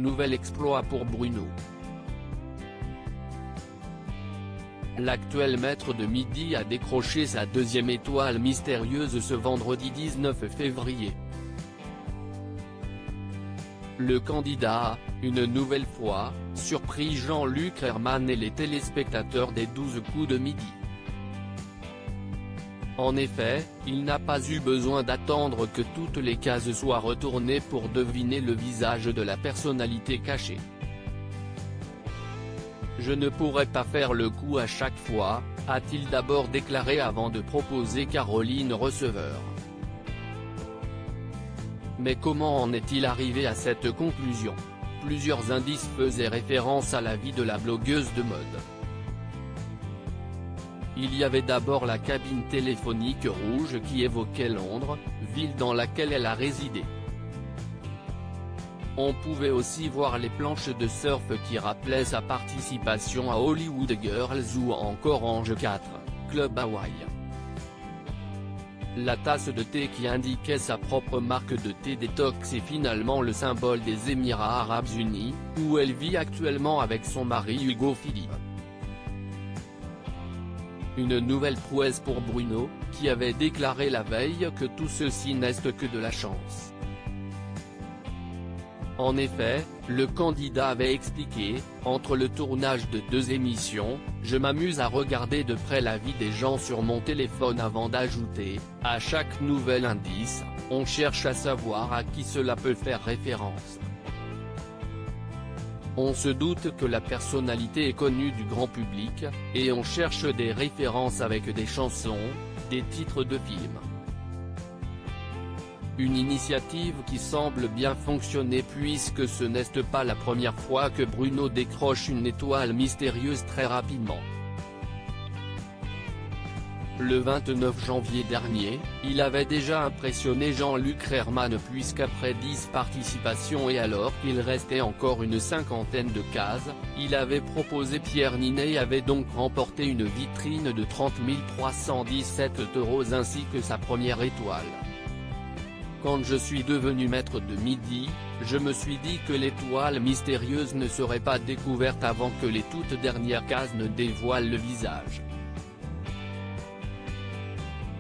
Nouvel exploit pour Bruno. L'actuel maître de midi a décroché sa deuxième étoile mystérieuse ce vendredi 19 février. Le candidat a, une nouvelle fois, surpris Jean-Luc Reichmann et les téléspectateurs des 12 coups de midi. En effet, il n'a pas eu besoin d'attendre que toutes les cases soient retournées pour deviner le visage de la personnalité cachée. Je ne pourrais pas faire le coup à chaque fois, a-t-il d'abord déclaré avant de proposer Caroline Receveur. Mais comment en est-il arrivé à cette conclusion? Plusieurs indices faisaient référence à la vie de la blogueuse de mode. Il y avait d'abord la cabine téléphonique rouge qui évoquait Londres, ville dans laquelle elle a résidé. On pouvait aussi voir les planches de surf qui rappelaient sa participation à Hollywood Girls ou encore Ange 4, Club Hawaï. La tasse de thé qui indiquait sa propre marque de thé détox est finalement le symbole des Émirats Arabes Unis, où elle vit actuellement avec son mari Hugo Philippe. Une nouvelle prouesse pour Bruno, qui avait déclaré la veille que tout ceci n'est que de la chance. En effet, le candidat avait expliqué, entre le tournage de 2 émissions, je m'amuse à regarder de près la vie des gens sur mon téléphone avant d'ajouter, à chaque nouvel indice, on cherche à savoir à qui cela peut faire référence. On se doute que la personnalité est connue du grand public, et on cherche des références avec des chansons, des titres de films. Une initiative qui semble bien fonctionner puisque ce n'est pas la première fois que Bruno décroche une étoile mystérieuse très rapidement. Le 29 janvier dernier, il avait déjà impressionné Jean-Luc Reichmann puisqu'après 10 participations et alors qu'il restait encore une cinquantaine de cases, il avait proposé Pierre Ninet et avait donc remporté une vitrine de 30 317 € ainsi que sa première étoile. Quand je suis devenu maître de midi, je me suis dit que l'étoile mystérieuse ne serait pas découverte avant que les toutes dernières cases ne dévoilent le visage.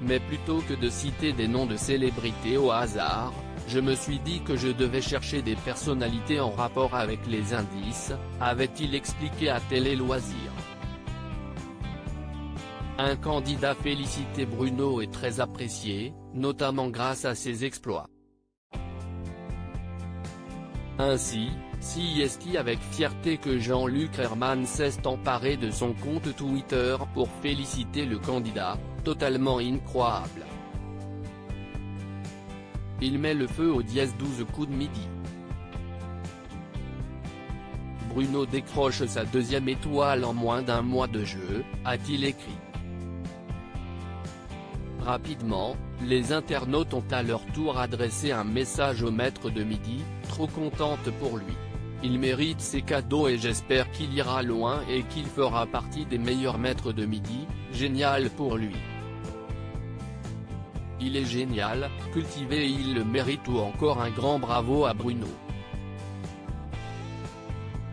Mais plutôt que de citer des noms de célébrités au hasard, je me suis dit que je devais chercher des personnalités en rapport avec les indices, avait-il expliqué à Télé Loisirs. Un candidat félicité Bruno est très apprécié, notamment grâce à ses exploits. Ainsi, c'est avec fierté que Jean-Luc Reichmann s'est emparé de son compte Twitter pour féliciter le candidat, totalement incroyable. Il met le feu aux 12 coups de midi. Bruno décroche sa deuxième étoile en moins d'un mois de jeu, a-t-il écrit. Rapidement, les internautes ont à leur tour adressé un message au maître de midi, trop contente pour lui. Il mérite ses cadeaux et j'espère qu'il ira loin et qu'il fera partie des meilleurs maîtres de midi, génial pour lui. Il est génial, cultivé et il le mérite ou encore un grand bravo à Bruno.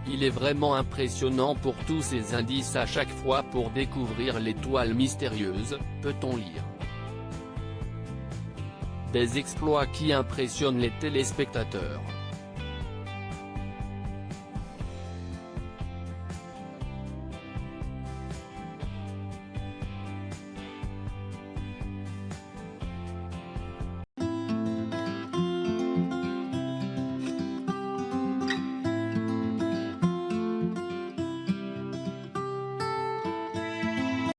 Il est vraiment impressionnant pour tous ces indices à chaque fois pour découvrir l'étoile mystérieuse, peut-on lire. Des exploits qui impressionnent les téléspectateurs.